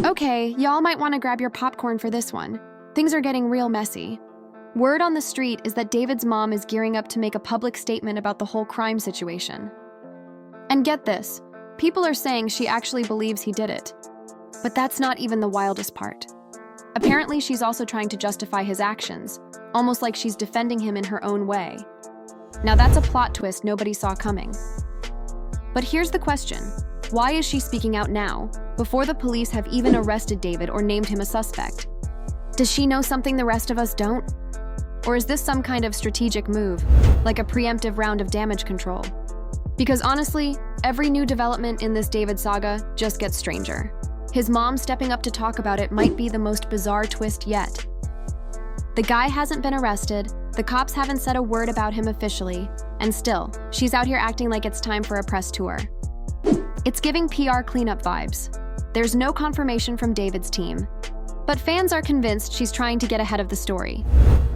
Okay, y'all might want to grab your popcorn for this one. Things are getting real messy. Word on the street is that David's mom is gearing up to make a public statement about the whole crime situation. And get this, people are saying she actually believes he did it. But that's not even the wildest part. Apparently, she's also trying to justify his actions, almost like she's defending him in her own way. Now that's a plot twist nobody saw coming. But here's the question. Why is she speaking out now, before the police have even arrested David or named him a suspect? Does she know something the rest of us don't? Or is this some kind of strategic move, like a preemptive round of damage control? Because honestly, every new development in this David saga just gets stranger. His mom stepping up to talk about it might be the most bizarre twist yet. The guy hasn't been arrested, the cops haven't said a word about him officially, and still, she's out here acting like it's time for a press tour. It's giving PR cleanup vibes. There's no confirmation from David's team, but fans are convinced she's trying to get ahead of the story.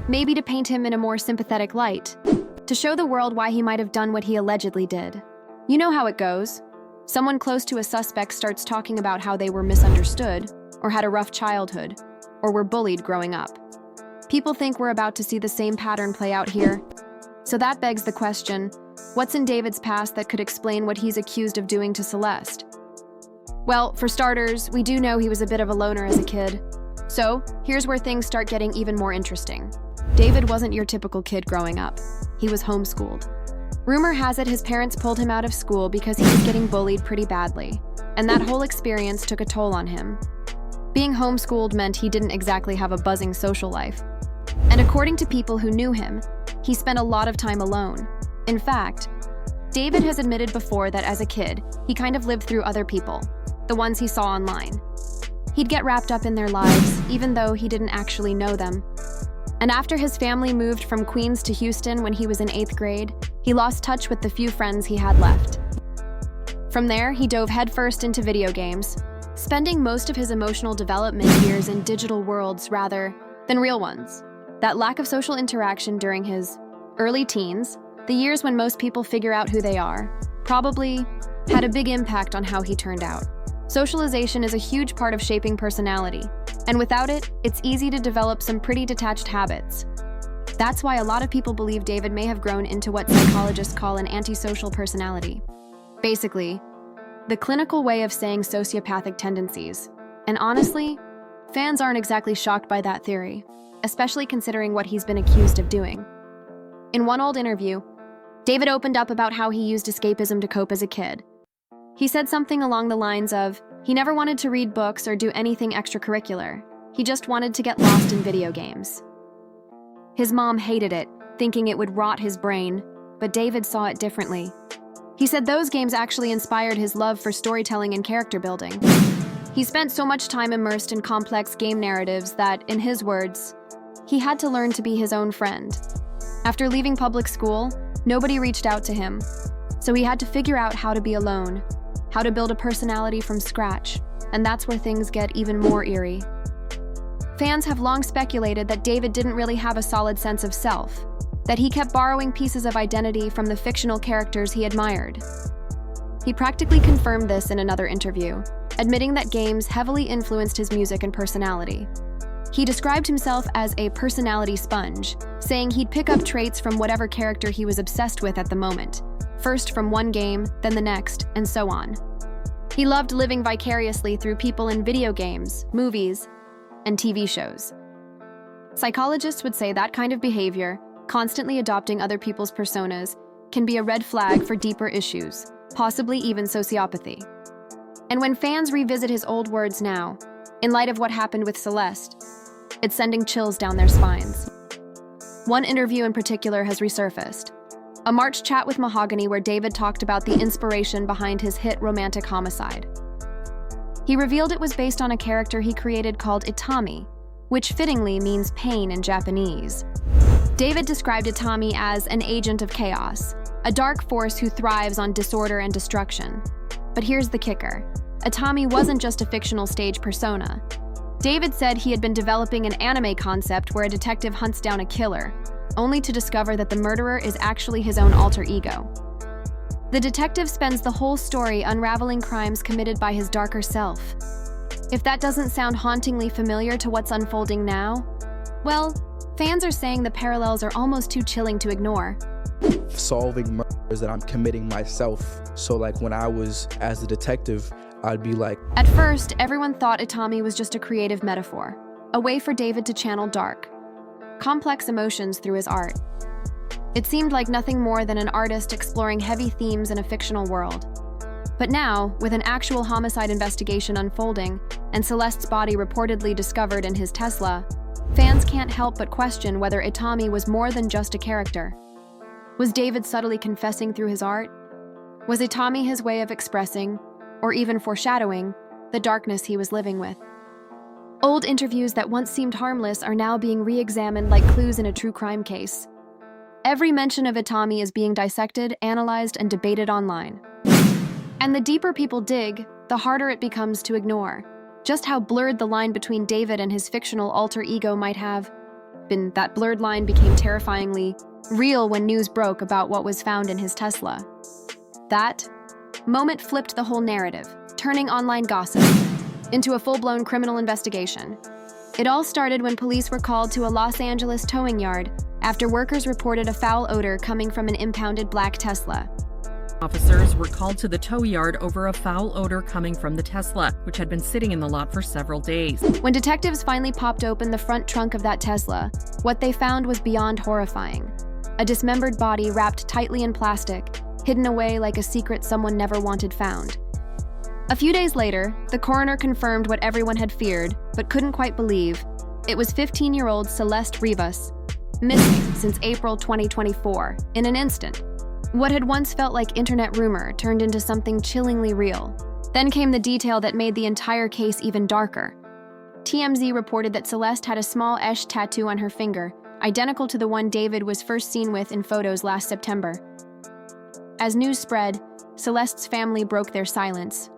Maybe to paint him in a more sympathetic light, to show the world why he might have done what he allegedly did. You know how it goes. Someone close to a suspect starts talking about how they were misunderstood, or had a rough childhood, or were bullied growing up. People think we're about to see the same pattern play out here. So that begs the question, what's in David's past that could explain what he's accused of doing to Celeste? Well, for starters, we do know he was a bit of a loner as a kid. So, here's where things start getting even more interesting. David wasn't your typical kid growing up. He was homeschooled. Rumor has it his parents pulled him out of school because he was getting bullied pretty badly, and that whole experience took a toll on him. Being homeschooled meant he didn't exactly have a buzzing social life. And according to people who knew him, he spent a lot of time alone. In fact, David has admitted before that as a kid, he kind of lived through other people, the ones he saw online. He'd get wrapped up in their lives, even though he didn't actually know them. And after his family moved from Queens to Houston when he was in 8th grade, he lost touch with the few friends he had left. From there, he dove headfirst into video games, spending most of his emotional development years in digital worlds rather than real ones. That lack of social interaction during his early teens, the years when most people figure out who they are, probably had a big impact on how he turned out. Socialization is a huge part of shaping personality, and without it, it's easy to develop some pretty detached habits. That's why a lot of people believe David may have grown into what psychologists call an antisocial personality. Basically, the clinical way of saying sociopathic tendencies. And honestly, fans aren't exactly shocked by that theory, especially considering what he's been accused of doing. In one old interview, David opened up about how he used escapism to cope as a kid. He said something along the lines of, he never wanted to read books or do anything extracurricular. He just wanted to get lost in video games. His mom hated it, thinking it would rot his brain, but David saw it differently. He said those games actually inspired his love for storytelling and character building. He spent so much time immersed in complex game narratives that, in his words, he had to learn to be his own friend. After leaving public school, nobody reached out to him, so he had to figure out how to be alone, how to build a personality from scratch, and that's where things get even more eerie. Fans have long speculated that David didn't really have a solid sense of self, that he kept borrowing pieces of identity from the fictional characters he admired. He practically confirmed this in another interview, admitting that games heavily influenced his music and personality. He described himself as a personality sponge, saying he'd pick up traits from whatever character he was obsessed with at the moment, first from one game, then the next, and so on. He loved living vicariously through people in video games, movies, and TV shows. Psychologists would say that kind of behavior, constantly adopting other people's personas, can be a red flag for deeper issues, possibly even sociopathy. And when fans revisit his old words now, in light of what happened with Celeste, it's sending chills down their spines. One interview in particular has resurfaced. A March chat with Mahogany where David talked about the inspiration behind his hit romantic homicide. He revealed it was based on a character he created called Itami, which fittingly means pain in Japanese. David described Itami as an agent of chaos, a dark force who thrives on disorder and destruction. But here's the kicker. Itami wasn't just a fictional stage persona. David said he had been developing an anime concept where a detective hunts down a killer, only to discover that the murderer is actually his own alter ego. The detective spends the whole story unraveling crimes committed by his darker self. If that doesn't sound hauntingly familiar to what's unfolding now, well, fans are saying the parallels are almost too chilling to ignore. Solving murders that I'm committing myself. So like when I was as a detective, I'd be like... At first, everyone thought Itami was just a creative metaphor, a way for David to channel dark, complex emotions through his art. It seemed like nothing more than an artist exploring heavy themes in a fictional world. But now, with an actual homicide investigation unfolding and Celeste's body reportedly discovered in his Tesla, fans can't help but question whether Itami was more than just a character. Was David subtly confessing through his art? Was Itami his way of expressing, or even foreshadowing, the darkness he was living with? Old interviews that once seemed harmless are now being re-examined like clues in a true crime case. Every mention of Itami is being dissected, analyzed, and debated online. And the deeper people dig, the harder it becomes to ignore. Just how blurred the line between David and his fictional alter ego might have been. That blurred line became terrifyingly real when news broke about what was found in his Tesla. That moment flipped the whole narrative, turning online gossip into a full-blown criminal investigation. It all started when police were called to a Los Angeles towing yard after workers reported a foul odor coming from an impounded black Tesla. Officers were called to the tow yard over a foul odor coming from the Tesla, which had been sitting in the lot for several days. When detectives finally popped open the front trunk of that Tesla, what they found was beyond horrifying. A dismembered body wrapped tightly in plastic, hidden away like a secret someone never wanted found. A few days later, the coroner confirmed what everyone had feared, but couldn't quite believe. It was 15-year-old Celeste Rivas, missing since April 2024, in an instant. What had once felt like internet rumor turned into something chillingly real. Then came the detail that made the entire case even darker. TMZ reported that Celeste had a small Esh tattoo on her finger, identical to the one David was first seen with in photos last September. As news spread, Celeste's family broke their silence.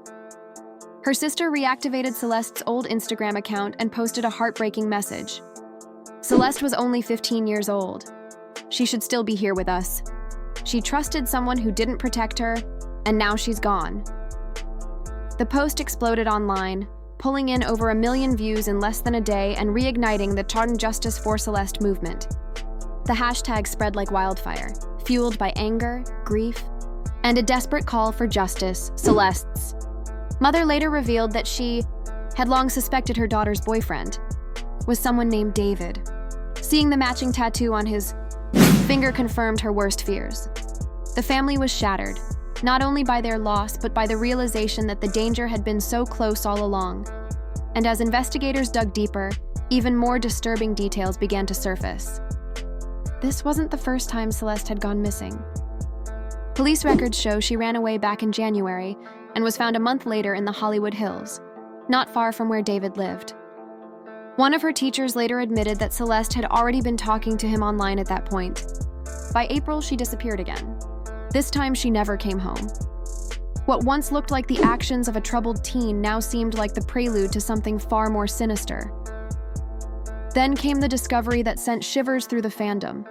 Her sister reactivated Celeste's old Instagram account and posted a heartbreaking message. Celeste was only 15 years old. She should still be here with us. She trusted someone who didn't protect her, and now she's gone. The post exploded online, pulling in over 1 million views in less than a day and reigniting the Tartan Justice for Celeste movement. The hashtag spread like wildfire, fueled by anger, grief, and a desperate call for justice. Celeste's mother later revealed that she had long suspected her daughter's boyfriend was someone named David. Seeing the matching tattoo on his finger confirmed her worst fears. The family was shattered, not only by their loss, but by the realization that the danger had been so close all along. And as investigators dug deeper, even more disturbing details began to surface. This wasn't the first time Celeste had gone missing. Police records show she ran away back in January and was found a month later in the Hollywood Hills, not far from where David lived. One of her teachers later admitted that Celeste had already been talking to him online at that point. By April, she disappeared again. This time, she never came home. What once looked like the actions of a troubled teen now seemed like the prelude to something far more sinister. Then came the discovery that sent shivers through the fandom.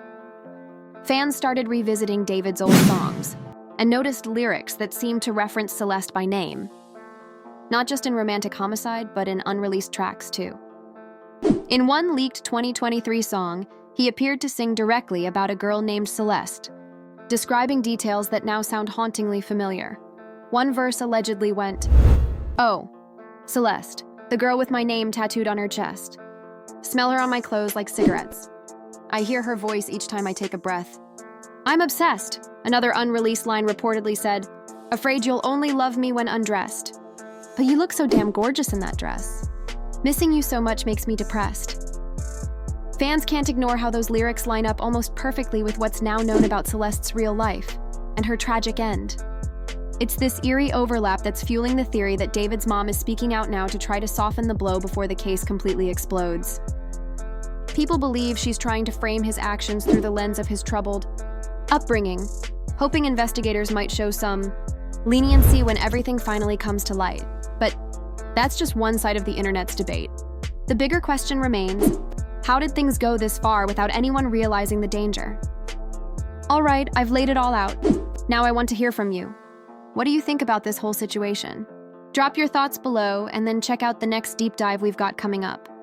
Fans started revisiting David's old songs and noticed lyrics that seemed to reference Celeste by name. Not just in Romantic Homicide, but in unreleased tracks too. In one leaked 2023 song, he appeared to sing directly about a girl named Celeste, describing details that now sound hauntingly familiar. One verse allegedly went, "Oh, Celeste, the girl with my name tattooed on her chest. Smell her on my clothes like cigarettes. I hear her voice each time I take a breath. I'm obsessed," another unreleased line reportedly said, "Afraid you'll only love me when undressed. But you look so damn gorgeous in that dress. Missing you so much makes me depressed." Fans can't ignore how those lyrics line up almost perfectly with what's now known about Celeste's real life and her tragic end. It's this eerie overlap that's fueling the theory that David's mom is speaking out now to try to soften the blow before the case completely explodes. People believe she's trying to frame his actions through the lens of his troubled upbringing, hoping investigators might show some leniency when everything finally comes to light. But that's just one side of the internet's debate. The bigger question remains, how did things go this far without anyone realizing the danger? All right, I've laid it all out. Now I want to hear from you. What do you think about this whole situation? Drop your thoughts below and then check out the next deep dive we've got coming up.